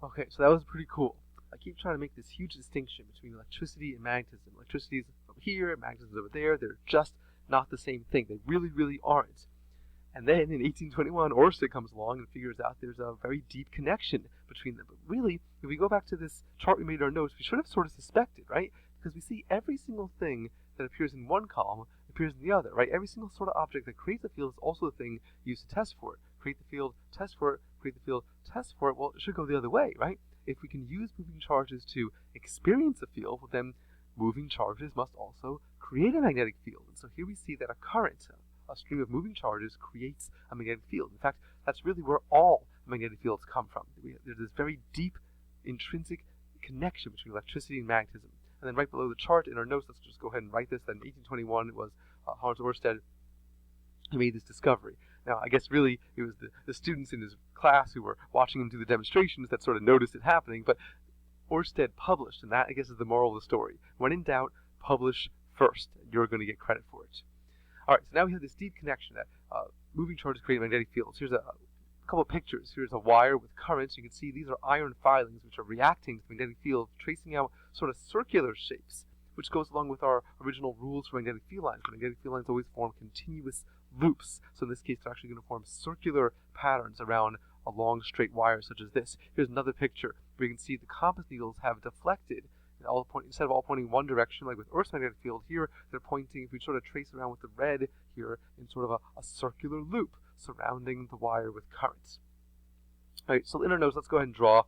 Okay, so that was pretty cool. I keep trying to make this huge distinction between electricity and magnetism. Electricity is over here, magnetism is over there. They're just not the same thing. They really, really aren't. And then in 1821, Ørsted comes along and figures out there's a very deep connection between them. But really, if we go back to this chart we made in our notes, we should have sort of suspected, right? Because we see every single thing that appears in one column appears in the other, right? Every single sort of object that creates a field is also the thing used to test for it. Create the field, test for it, create the field, test for it. Well, it should go the other way, right? If we can use moving charges to experience a field, well, then moving charges must also create a magnetic field. And so here we see that a current, a stream of moving charges, creates a magnetic field. In fact, that's really where all magnetic fields come from. There's this very deep, intrinsic connection between electricity and magnetism. And then right below the chart in our notes, let's just go ahead and write this, that in 1821 it was Hans Ørsted who made this discovery. Now, I guess really it was the students in his class who were watching him do the demonstrations that sort of noticed it happening, but Ørsted published, and that, I guess, is the moral of the story. When in doubt, publish first, and you're going to get credit for it. All right, so now we have this deep connection that moving charges create magnetic fields. Here's a couple of pictures. Here's a wire with currents. You can see these are iron filings which are reacting to the magnetic field, tracing out sort of circular shapes, which goes along with our original rules for magnetic field lines. Magnetic field lines always form continuous loops. So in this case, they're actually going to form circular patterns around a long straight wire such as this. Here's another picture where you can see the compass needles have deflected. Instead of all pointing one direction, like with Earth's magnetic field, here they're pointing, if we sort of trace around with the red here, in sort of a circular loop surrounding the wire with currents. All right, so in our notes, let's go ahead and draw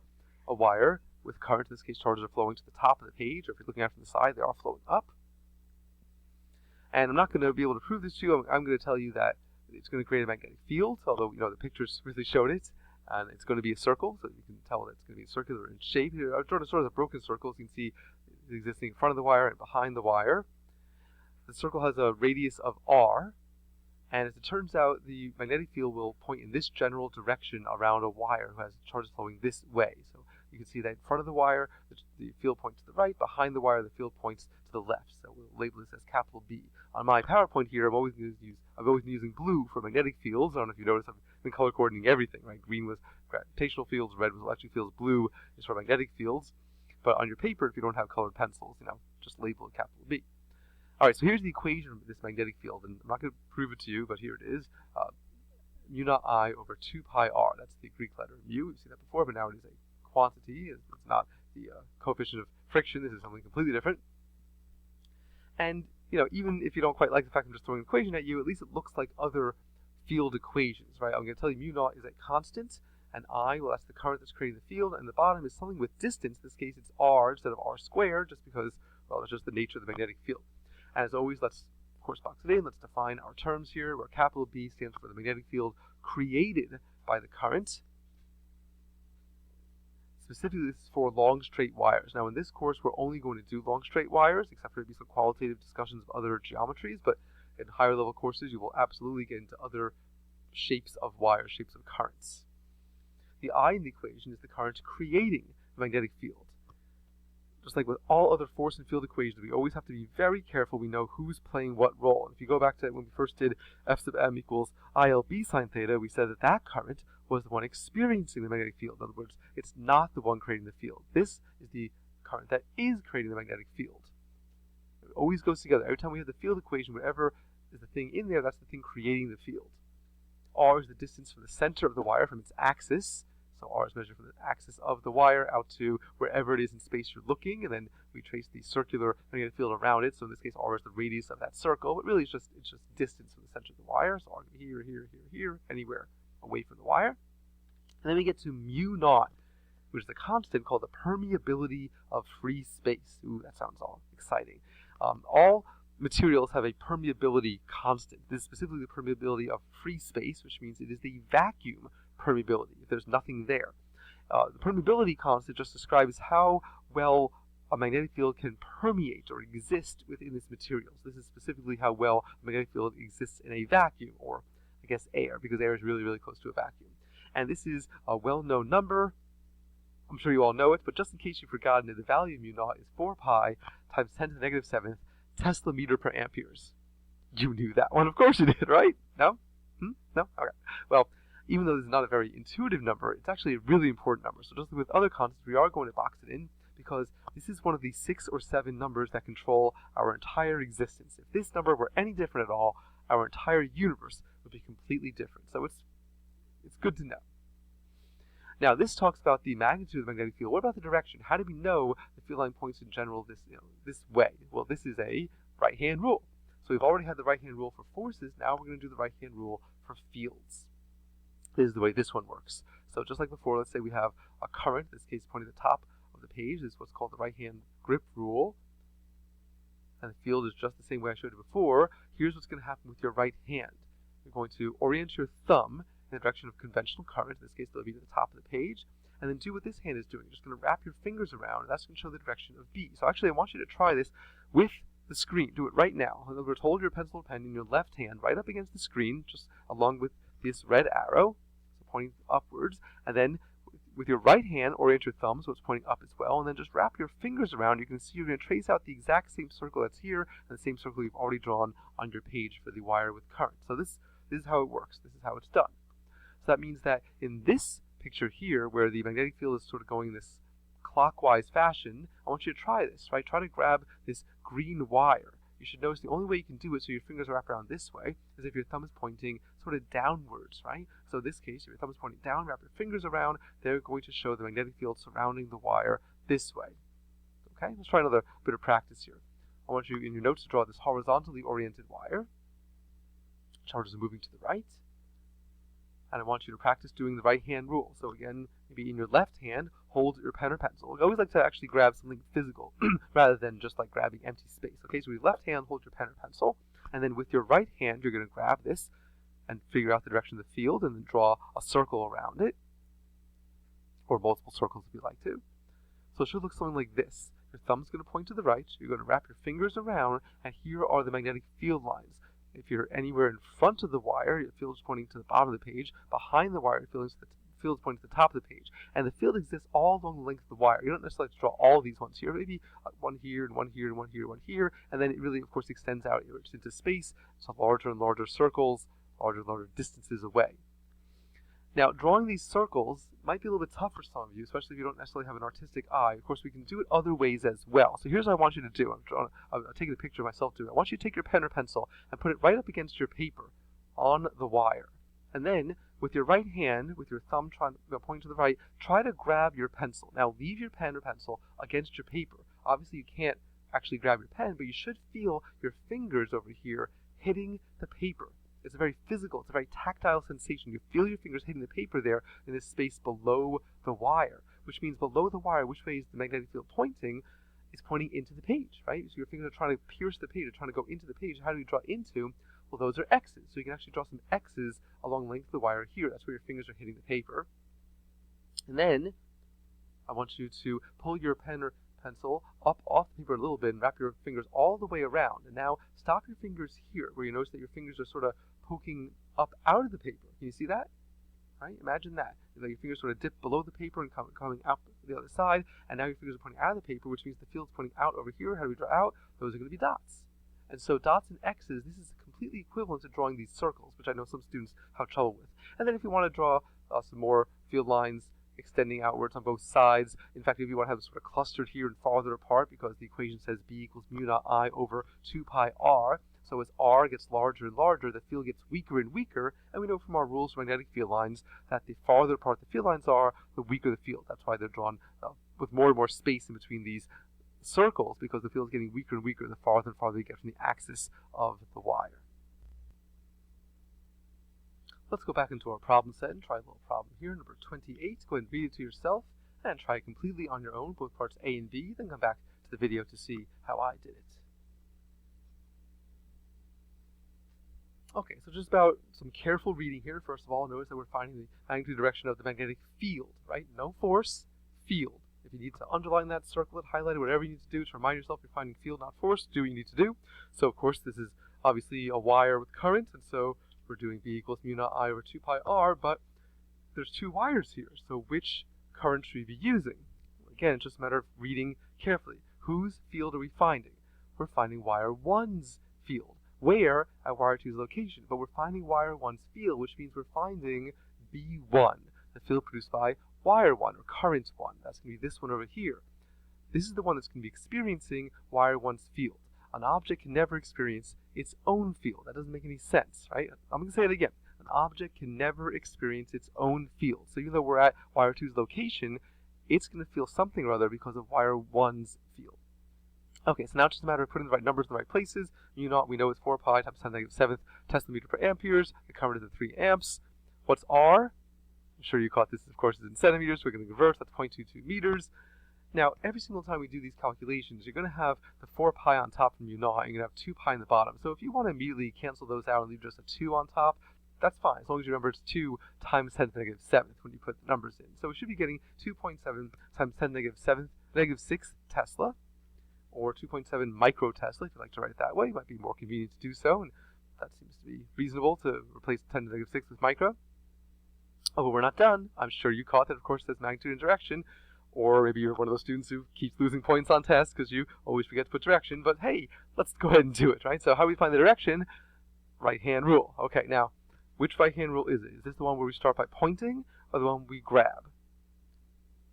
a wire with current. In this case, charges are flowing to the top of the page, or if you're looking at it from the side, they are flowing up. And I'm not going to be able to prove this to you. I'm going to tell you that it's going to create a magnetic field, although the pictures really showed it. And it's going to be a circle, so you can tell that it's going to be circular in shape. Here, I've drawn sort of a broken circle, so you can see it's existing in front of the wire and behind the wire. The circle has a radius of r, and as it turns out, the magnetic field will point in this general direction around a wire who has charges flowing this way. So you can see that in front of the wire, the field points to the right. Behind the wire, the field points to the left. So we'll label this as capital B. On my PowerPoint here, I've always been using blue for magnetic fields. I don't know if you noticed, I've been color coordinating everything, right? Green was gravitational fields, red was electric fields, blue is for magnetic fields. But on your paper, if you don't have colored pencils, just label it capital B. All right, so here's the equation of this magnetic field, and I'm not going to prove it to you, but here it is. Mu naught I over 2 pi r. That's the Greek letter mu. We've seen that before, but now it is a quantity. It's not the coefficient of friction. This is something completely different. And even if you don't quite like the fact I'm just throwing an equation at you, at least it looks like other field equations, right? I'm going to tell you mu naught is a constant, and I, well, that's the current that's creating the field, and the bottom is something with distance. In this case, it's r instead of r squared, just because, well, it's just the nature of the magnetic field. And as always, let's, of course, box it in. Let's define our terms here, where capital B stands for the magnetic field created by the current. Specifically, this is for long straight wires. Now, in this course, we're only going to do long straight wires, except for maybe some qualitative discussions of other geometries, but in higher level courses, you will absolutely get into other shapes of wires, shapes of currents. The I in the equation is the current creating the magnetic field. Just like with all other force and field equations, we always have to be very careful. We know who's playing what role. And if you go back to when we first did F sub m equals ILB sine theta, we said that current was the one experiencing the magnetic field. In other words, it's not the one creating the field. This is the current that is creating the magnetic field. It always goes together. Every time we have the field equation, whatever is the thing in there, that's the thing creating the field. R is the distance from the center of the wire from its axis. So R is measured from the axis of the wire out to wherever it is in space you're looking, and then we trace the circular magnetic field around it. So in this case, R is the radius of that circle, but really it's just distance from the center of the wire. So R can be here, here, here, here, anywhere away from the wire. And then we get to mu naught, which is a constant called the permeability of free space. Ooh, that sounds all exciting. All materials have a permeability constant. This is specifically the permeability of free space, which means it is the vacuum permeability, if there's nothing there. The permeability constant just describes how well a magnetic field can permeate or exist within its materials. This is specifically how well a magnetic field exists in a vacuum, or I guess air, because air is really, really close to a vacuum. And this is a well-known number. I'm sure you all know it, but just in case you've forgotten it, the value of mu naught is 4 pi times 10 to the negative 7th Tesla meter per amperes. You knew that one. Of course you did, right? No? No? Okay. Well, even though this is not a very intuitive number, it's actually a really important number. So just like with other constants, we are going to box it in because this is one of the 6 or 7 numbers that control our entire existence. If this number were any different at all, our entire universe would be completely different. So it's good to know. Now this talks about the magnitude of the magnetic field. What about the direction? How do we know the field line points in general this way? Well, this is a right-hand rule. So we've already had the right-hand rule for forces. Now we're going to do the right-hand rule for fields. This is the way this one works. So just like before, let's say we have a current, in this case pointing at the top of the page. This is what's called the right-hand grip rule. And the field is just the same way I showed you before. Here's what's going to happen with your right hand. You're going to orient your thumb in the direction of conventional current. In this case, it'll be to the top of the page. And then do what this hand is doing. You're just going to wrap your fingers around, and that's going to show the direction of B. So actually, I want you to try this with the screen. Do it right now. In other words, hold your pencil or pen in your left hand right up against the screen, just along with this red arrow, so pointing upwards. And then with your right hand, orient your thumb so it's pointing up as well, and then just wrap your fingers around. You can see you're going to trace out the exact same circle that's here, and the same circle you've already drawn on your page for the wire with current. So this is how it works. This is how it's done. So that means that in this picture here, where the magnetic field is sort of going in this clockwise fashion, I want you to try this, right? Try to grab this green wire. You should notice the only way you can do it so your fingers wrap around this way is if your thumb is pointing sort of downwards, right? So in this case, if your thumb is pointing down, wrap your fingers around, they're going to show the magnetic field surrounding the wire this way. Okay, let's try another bit of practice here. I want you in your notes to draw this horizontally oriented wire. Charge is moving to the right. And I want you to practice doing the right-hand rule. So again, maybe in your left hand, hold your pen or pencil. I always like to actually grab something physical rather than just like grabbing empty space. Okay, so with your left hand, hold your pen or pencil. And then with your right hand, you're going to grab this and figure out the direction of the field and then draw a circle around it. Or multiple circles if you like to. So it should look something like this. Your thumb's going to point to the right. You're going to wrap your fingers around, and here are the magnetic field lines. If you're anywhere in front of the wire, your field is pointing to the bottom of the page. Behind the wire, your field is pointing to the top of the page. And the field exists all along the length of the wire. You don't necessarily have to draw all these ones here. Maybe one here, and one here, and one here, and one here. And then it really, of course, extends out into space. So larger and larger circles, larger and larger distances away. Now, drawing these circles might be a little bit tough for some of you, especially if you don't necessarily have an artistic eye. Of course, we can do it other ways as well. So here's what I want you to do. I'm taking a picture of myself doing it. I want you to take your pen or pencil and put it right up against your paper on the wire. And then, with your right hand, with your thumb pointing to the right, try to grab your pencil. Now, leave your pen or pencil against your paper. Obviously, you can't actually grab your pen, but you should feel your fingers over here hitting the paper. It's a very physical, it's a very tactile sensation. You feel your fingers hitting the paper there in this space below the wire, which means below the wire, which way is the magnetic field pointing? It's pointing into the page, right? So your fingers are trying to pierce the page, they're trying to go into the page. How do you draw into? Well, those are X's. So you can actually draw some X's along the length of the wire here. That's where your fingers are hitting the paper. And then I want you to pull your pen or pencil up off the paper a little bit and wrap your fingers all the way around. And now stop your fingers here, where you notice that your fingers are sort of poking up out of the paper. Can you see that? Right? Imagine that. Your fingers sort of dip below the paper and coming out the other side, and now your fingers are pointing out of the paper, which means the field's pointing out over here. How do we draw out? Those are going to be dots. And so dots and X's, this is completely equivalent to drawing these circles, which I know some students have trouble with. And then if you want to draw some more field lines extending outwards on both sides, in fact, if you want to have them sort of clustered here and farther apart, because the equation says B equals mu naught I over 2 pi r, so as r gets larger and larger, the field gets weaker and weaker, and we know from our rules for magnetic field lines that the farther apart the field lines are, the weaker the field. That's why they're drawn with more and more space in between these circles, because the field is getting weaker and weaker the farther and farther you get from the axis of the wire. Let's go back into our problem set and try a little problem here, number 28. Go ahead and read it to yourself and try it completely on your own, both parts A and B, then come back to the video to see how I did it. Okay, so just about some careful reading here. First of all, notice that we're finding the magnitude direction of the magnetic field, right? No force, field. If you need to underline that, circle it, highlight it, whatever you need to do to remind yourself you're finding field, not force, do what you need to do. So, of course, this is obviously a wire with current, and so we're doing B equals mu naught I over 2 pi r, but there's two wires here, so which current should we be using? Again, it's just a matter of reading carefully. Whose field are we finding? We're finding wire 1's field. Where? At wire 2's location. But we're finding wire 1's field, which means we're finding B1, the field produced by wire 1 or current 1. That's going to be this one over here. This is the one that's going to be experiencing wire 1's field. An object can never experience its own field. That doesn't make any sense, right? I'm going to say it again. An object can never experience its own field. So even though we're at wire 2's location, it's going to feel something or other because of wire 1's field. Okay, so now it's just a matter of putting the right numbers in the right places. We know it's 4 pi times 10 to the 7th Tesla meter per amperes. The current is at 3 amps. What's R? I'm sure you caught this, of course, is in centimeters. We're going to convert. That's 0.22 meters. Now, every single time we do these calculations, you're going to have the 4 pi on top from mu naught, and you're going to have 2 pi in the bottom. So if you want to immediately cancel those out and leave just a 2 on top, that's fine, as long as you remember it's 2 times 10 to the negative 7th when you put the numbers in. So we should be getting 2.7 times 10 to the negative 6 Tesla, or 2.7 microtesla, if you like to write it that way. It might be more convenient to do so, and that seems to be reasonable to replace 10 to the negative 6 with micro. Oh, but we're not done. I'm sure you caught that, of course, there's magnitude and direction. Or maybe you're one of those students who keeps losing points on tests because you always forget to put direction. But hey, let's go ahead and do it, right? So how do we find the direction? Right-hand rule. Okay, now, which right-hand rule is it? Is this the one where we start by pointing, or the one we grab?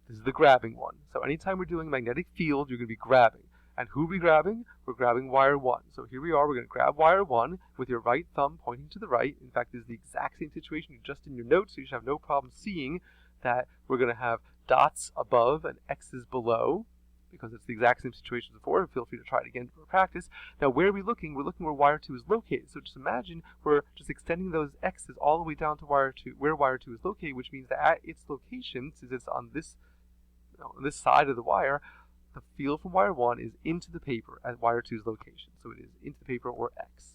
This is the grabbing one. So anytime we're doing magnetic field, you're going to be grabbing. And who are we grabbing? We're grabbing wire 1. So here we are. We're going to grab wire 1 with your right thumb pointing to the right. In fact, this is the exact same situation just in your notes, so you should have no problem seeing that we're going to have dots above and X's below, because it's the exact same situation as before. Feel free to try it again for practice. Now, where are we looking? We're looking where wire 2 is located. So just imagine we're just extending those X's all the way down to wire 2, where wire 2 is located, which means that at its location, since it's on this, on this side of the wire, the field from wire 1 is into the paper at wire 2's location. So it is into the paper, or X.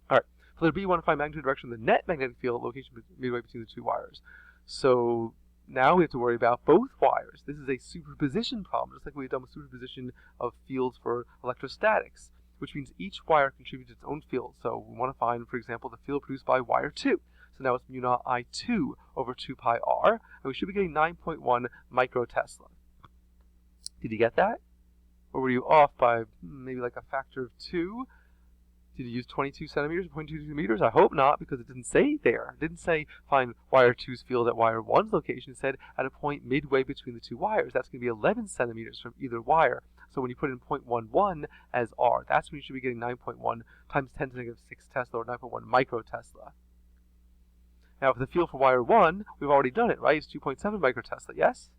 All right. For letter B, you want to find magnitude direction of the net magnetic field location midway between the two wires. So now we have to worry about both wires. This is a superposition problem, just like we've done with superposition of fields for electrostatics, which means each wire contributes its own field. So we want to find, for example, the field produced by wire 2. So now it's mu naught I2 over 2 pi r, and we should be getting 9.1 microtesla. Did you get that? Or were you off by maybe like a factor of 2? Did you use 22 centimeters, 0.22 meters? I hope not, because it didn't say there. It didn't say find wire 2's field at wire 1's location. It said at a point midway between the two wires. That's going to be 11 centimeters from either wire. So when you put in 0.11 as r, that's when you should be getting 9.1 times 10 to the negative 6 Tesla, or 9.1 microtesla. Now, for the field for wire 1, we've already done it, right? It's 2.7 microtesla, yes?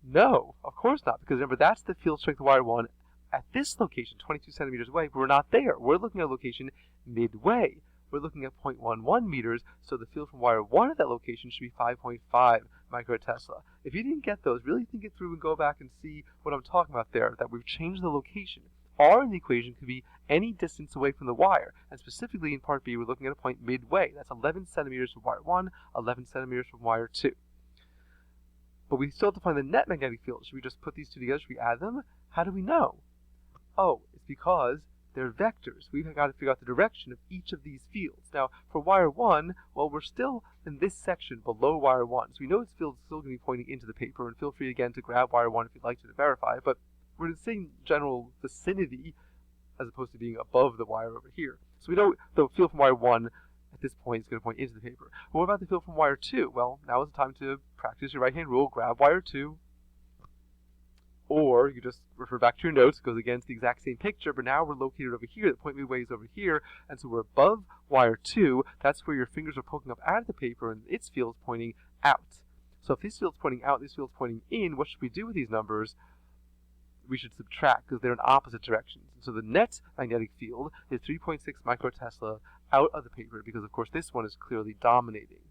No, of course not, because remember, that's the field strength of wire 1 at this location, 22 centimeters away. But we're not there. We're looking at a location midway. We're looking at 0.11 meters, so the field from wire 1 at that location should be 5.5 microtesla. If you didn't get those, really think it through and go back and see what I'm talking about there, that we've changed the location. R in the equation could be any distance away from the wire, and specifically in part B, we're looking at a point midway. That's 11 centimeters from wire 1, 11 centimeters from wire 2. But we still have to find the net magnetic field. Should we just put these two together? Should we add them? How do we know? Oh, it's because they're vectors. We've got to figure out the direction of each of these fields. Now, for wire 1, well, we're still in this section below wire 1. So we know its field is still going to be pointing into the paper, and feel free again to grab wire 1 if you'd like to verify it. But we're in the same general vicinity as opposed to being above the wire over here. So we know the field from wire 1 at this point is going to point into the paper. But what about the field from wire 2? Well, now is the time to practice your right-hand rule. Grab wire 2. Or you just refer back to your notes. It goes against the exact same picture, but now we're located over here. The point midway is over here, and so we're above wire 2. That's where your fingers are poking up out of the paper, and its field is pointing out. So if this field's pointing out, this field's pointing in, what should we do with these numbers? We should subtract, because they're in opposite directions. So the net magnetic field is 3.6 microtesla out of the paper, because of course this one is clearly dominating.